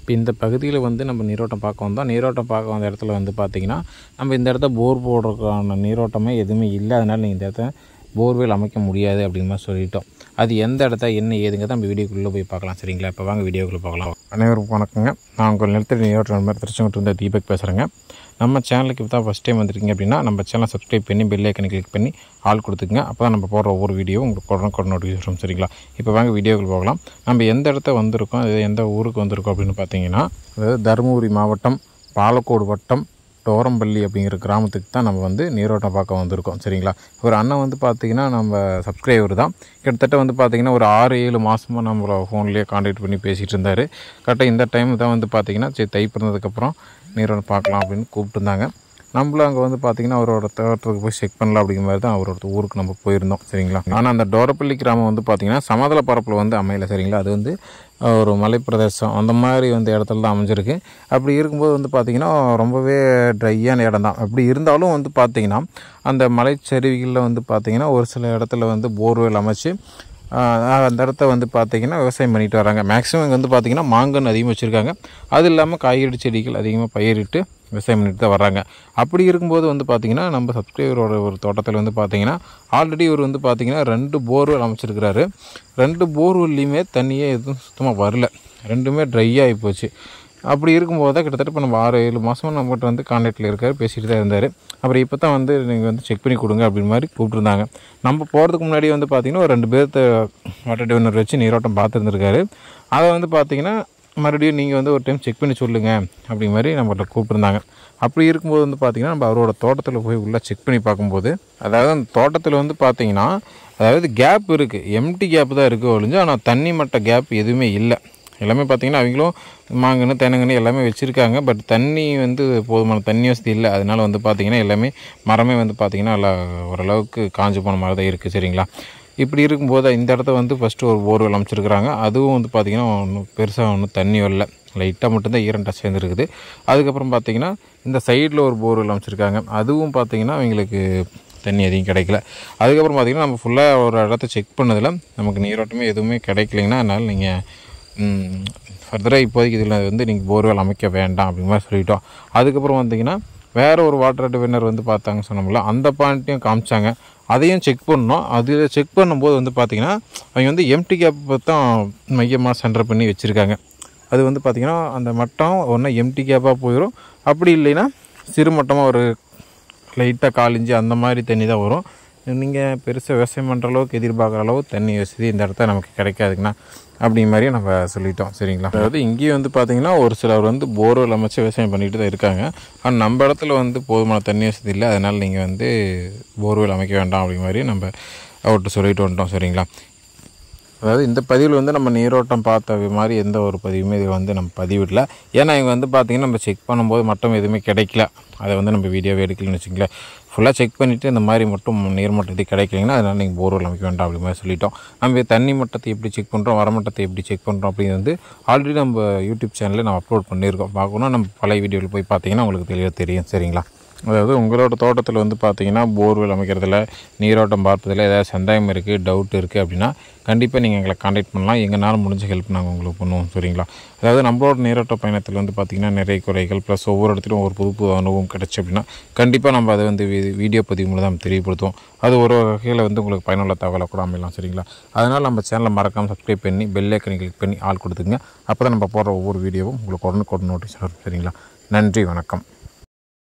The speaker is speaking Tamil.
இப்போ இந்த பகுதியில் வந்து நம்ம நீரோட்டம் பார்க்க வந்தோம். நீரோட்டம் பார்க்க வந்த இடத்துல வந்து பார்த்திங்கன்னா, நம்ம இந்த இடத்த போர் போடுறதுக்கான நீரோட்டமே எதுவுமே இல்லை. அதனால் நீங்கள் இந்த இடத்த போர்வெல் அமைக்க முடியாது அப்படின்னு மாதிரி சொல்லிட்டோம். அது எந்த இடத்த என்ன ஏதுங்கிறத நம்ம வீடியோக்குள்ளே போய் பார்க்கலாம். சரிங்களா? இப்போ வாங்க வீடியோக்குள்ளே பார்க்கலாம். அனைவருக்கும் வணக்கங்க. நான் உங்கள் நிலத்தடி நீரோட்ட நண்பர் திருச்செங்கோட்டிலிருந்து தீபக் பேசுகிறேங்க. நம்ம சேனலுக்கு இப்போ தான் ஃபஸ்ட் டைம் வந்துருக்கீங்க அப்படின்னா நம்ம சேனலை சப்ஸ்கிரைப் பண்ணி பெல் ஐக்கனை கிளிக் பண்ணி ஆல் கொடுத்துக்குங்க. அப்போ தான் நம்ம போடுற ஒவ்வொரு வீடியோ உங்களுக்கு உடனுக்குடன் நோட்டிஃபிகேஷன் வரும். சரிங்களா? இப்போ வாங்க வீடியோக்குள்ளே போகலாம். நம்ம எந்த இடத்த வந்திருக்கோம், அது எந்த ஊருக்கு வந்திருக்கோம் அப்படின்னு பார்த்தீங்கன்னா, அதாவது தருமபுரி மாவட்டம் பாலக்கோடு வட்டம் டோரம்பள்ளி அப்படிங்கிற கிராமத்துக்கு தான் நம்ம வந்து நீரோட்டம் பார்க்க வந்திருக்கோம். சரிங்களா? ஒரு அண்ணன் வந்து பார்த்திங்கன்னா நம்ம சப்ஸ்கிரைபர் தான். கிட்டத்தட்ட வந்து பார்த்திங்கன்னா ஒரு 6-7 மாதமாக நம்மளை ஃபோன்லேயே கான்டாக்ட் பண்ணி பேசிகிட்டு இருந்தார். கரெக்டாக இந்த டைம் தான் வந்து பார்த்திங்கன்னா சரி தை பிறந்ததுக்கப்புறம் நீரோட்டம் பார்க்கலாம் அப்படின்னு கூப்பிட்டுருந்தாங்க. நம்மளும் அங்கே வந்து பார்த்திங்கன்னா அவரோட தோட்டத்துக்கு போய் செக் பண்ணலாம் அப்படிங்கிற மாதிரி தான் அவரோட ஊருக்கு நம்ம போயிருந்தோம். சரிங்களா? ஆனால் அந்த டோரப்பள்ளி கிராமம் வந்து பார்த்திங்கன்னா சமதள பரப்பில் வந்து அமையலை. சரிங்களா? அது வந்து ஒரு மலைப்பிரதேசம் அந்த மாதிரி வந்து இடத்துல தான் அமைஞ்சிருக்கு. அப்படி இருக்கும்போது வந்து பார்த்திங்கன்னா ரொம்பவே ட்ரையான இடம் தான். அப்படி இருந்தாலும் வந்து பார்த்திங்கன்னா அந்த மலைச்சரிவுகளில் வந்து பார்த்திங்கன்னா ஒரு சில இடத்துல வந்து போர்வெல் அமைச்சு அந்த இடத்த வந்து பார்த்திங்கன்னா விவசாயம் பண்ணிட்டு வராங்க. மேக்ஸிமம் இங்கே வந்து பார்த்திங்கன்னா மாங்கன்று அதிகமாக வச்சுருக்காங்க. அது இல்லாமல் காய்கறி செடிகள் அதிகமாக பயிரிட்டு விவசாயம் பண்ணிட்டு தான் வர்றாங்க. அப்படி இருக்கும்போது வந்து பார்த்திங்கன்னா நம்ம சப்ஸ்கிரைபரோட ஒரு தோட்டத்தில் வந்து பார்த்திங்கன்னா ஆல்ரெடி இவர் வந்து பார்த்திங்கன்னா 2 போர்வெல் அமைச்சிருக்கிறாரு. 2 போர்வெல்லையுமே தண்ணியே எதுவும் சுத்தமாக வரல. 2மே ட்ரை ஆகி போச்சு. அப்படி இருக்கும்போது தான் கிட்டத்தட்ட இப்போ நம்ம 6-7 மாதமாக நம்மகிட்ட வந்து கான்டாக்டில் இருக்கார், பேசிகிட்டு தான் இருந்தார். அப்புறம் இப்போ தான் வந்து நீங்கள் வந்து செக் பண்ணி கொடுங்க அப்படின்னு மாதிரி கூப்பிட்ருந்தாங்க. நம்ம போகிறதுக்கு முன்னாடி வந்து பார்த்திங்கன்னா ஒரு 2 பேர்த்த வாட்டர் டிவைனர் வச்சு நீரோட்டம் பார்த்துருந்துருக்காரு. அதை வந்து பார்த்திங்கன்னா மறுபடியும் நீங்கள் வந்து ஒரு டைம் செக் பண்ணி சொல்லுங்கள் அப்படி மாதிரி நம்மகிட்ட கூப்பிட்ருந்தாங்க. அப்படி இருக்கும்போது வந்து பார்த்திங்கன்னா நம்ம அவரோட தோட்டத்தில் போய் உள்ளே செக் பண்ணி பார்க்கும்போது, அதாவது அந்த தோட்டத்தில் வந்து பார்த்திங்கன்னா அதாவது கேப் இருக்குது, எம்டி கேப் தான் இருக்குது ஒழிஞ்சு, ஆனால் தண்ணி மட்ட கேப் எதுவுமே இல்லை. எல்லாமே பார்த்திங்கன்னா அவங்களும் மாங்கன்று தென்னங்கன்று எல்லாமே வச்சுருக்காங்க. பட் தண்ணி வந்து போதுமான தண்ணி வசதி இல்லை. அதனால் வந்து பார்த்திங்கன்னா எல்லாமே மரமே வந்து பார்த்திங்கன்னா எல்லாம் ஓரளவுக்கு காஞ்சு போன மாதிரி தான் இருக்குது. சரிங்களா? இப்படி இருக்கும்போது இந்த இடத்த வந்து ஃபஸ்ட்டு ஒரு போர்வெல் அமைச்சிருக்கிறாங்க. அதுவும் வந்து பார்த்திங்கன்னா ஒன்றும் பெருசாக ஒன்றும் தண்ணி வரல, லைட்டாக மட்டும்தான் ஈரண்டாக சேர்ந்துருக்குது. அதுக்கப்புறம் பார்த்திங்கன்னா இந்த சைடில் ஒரு போர்வெல் அமைச்சிருக்காங்க. அதுவும் பார்த்திங்கன்னா அவங்களுக்கு தண்ணி அதிகம் கிடைக்கல. அதுக்கப்புறம் பார்த்திங்கன்னா நம்ம ஃபுல்லாக ஒரு இடத்த செக் பண்ணதில் நமக்கு நீரோட்டமே எதுவுமே கிடைக்கலைங்கன்னா அதனால் நீங்கள் ஃபர்தராக இப்போதைக்கு இதில் வந்து நீங்கள் போர்வெல் அமைக்க வேண்டாம் அப்படிங்கிற மாதிரி சொல்லிட்டோம். அதுக்கப்புறம் வந்திங்கன்னா வேறு ஒரு வாட்டர் டிவைனர் வந்து பார்த்தாங்க சொன்னோம்ல, அந்த பாயிண்ட்டையும் காமிச்சாங்க. அதையும் செக் பண்ணோம். அது செக் பண்ணும்போது வந்து பார்த்திங்கன்னா அவங்க வந்து எம்டி கேப்பை தான் மையமாக சென்டர் பண்ணி வச்சுருக்காங்க. அது வந்து பார்த்திங்கன்னா அந்த மட்டம் ஒன்றா எம்டி கேப்பாக போயிடும். அப்படி இல்லைன்னா சிறு மட்டமாக ஒரு லைட்டாக 1/4 இன்ச்சு அந்த மாதிரி தண்ணி தான் வரும். நீங்கள் பெருசாக விவசாயம் பண்ணுற அளவுக்கு எதிர்பார்க்குற அளவு தண்ணி வசதி இந்த இடத்த நமக்கு கிடைக்காதுங்கண்ணா அப்படிங்கிற மாதிரியும் நம்ம சொல்லிட்டோம். சரிங்களா? அதாவது இங்கேயும் வந்து பார்த்திங்கன்னா ஒரு சிலர் வந்து போர்வெல் அமைச்சு விவசாயம் பண்ணிட்டு தான் இருக்காங்க. ஆனால் நம்ம இடத்துல வந்து போதுமான தண்ணி வசதி இல்லை. அதனால் நீங்கள் வந்து போர்வெல் அமைக்க வேண்டாம் அப்படிங்கிற மாதிரி நம்ம அவர்கிட்ட சொல்லிட்டு வந்துட்டோம். சரிங்களா? அதாவது இந்த பதிவில் வந்து நம்ம நீரோட்டம் பார்த்த மாதிரி எந்த ஒரு பதிவுமே இது வந்து நம்ம பதிவிடல. ஏன்னா இங்கே வந்து பார்த்திங்கன்னா நம்ம செக் பண்ணும்போது மட்டும் எதுவுமே கிடைக்கல. அதை வந்து நம்ம வீடியோவே எடுக்கலன்னு வச்சுங்களேன். ஃபுல்லாக செக் பண்ணிவிட்டு இந்த மாதிரி மட்டும் நீர்மட்டத்தை கிடைக்கலைங்கன்னா அதனால் நீங்கள் போர்வெல் அமைக்க வேண்டாம் அப்படி மாதிரி சொல்லிட்டோம். நம்ம தண்ணி மட்டத்தை எப்படி செக் பண்ணுறோம், வரமட்டத்தை எப்படி செக் பண்ணுறோம் அப்படிங்கிறது வந்து ஆல்ரெடி நம்ம யூடியூப் சேனலில் நம்ம அப்லோட் பண்ணியிருக்கோம். பார்க்கணும் நம்ம பழைய வீடியோவில் போய் பார்த்திங்கன்னா உங்களுக்கு தெளிவாக தெரியும். சரிங்களா? அதாவது உங்களோட தோட்டத்தில் வந்து பார்த்திங்கன்னா போர்வெல் அமைக்கிறதுல நீரோட்டம் பார்ப்பதில் ஏதாவது சந்தேகம் இருக்குது, டவுட் இருக்குது அப்படின்னா கண்டிப்பாக நீங்கள் எங்களை கான்டாக்ட் பண்ணலாம். எங்களால் முடிஞ்ச ஹெல்ப் நாங்கள் உங்களுக்கு பண்ணுவோம். சரிங்களா? அதாவது நம்மளோட நீரோட்ட பயணத்தில் வந்து பார்த்திங்கன்னா நிறைய குறைகள் ப்ளஸ் ஒவ்வொரு இடத்துலையும் ஒரு புது புது அனுபவம் கிடச்சி அப்படின்னா கண்டிப்பாக நம்ம அதை வந்து வீடியோ பதிவு மூலம் நம்ம தெரியப்படுத்துவோம். அது ஒரு வகையில் வந்து உங்களுக்கு பயனுள்ள தகவலை கூட அமையலாம். சரிங்களா? அதனால் நம்ம சேனலை மறக்காமல் சப்ஸ்கிரைப் பண்ணி பெல் ஐக்கனை கிளிக் பண்ணி ஆல் கொடுத்துங்க. அப்போ தான் நம்ம போடுற ஒவ்வொரு வீடியோவும் உங்களுக்கு உடனுக்குடன் நோட்டீஸ் வரும். சரிங்களா? நன்றி, வணக்கம்.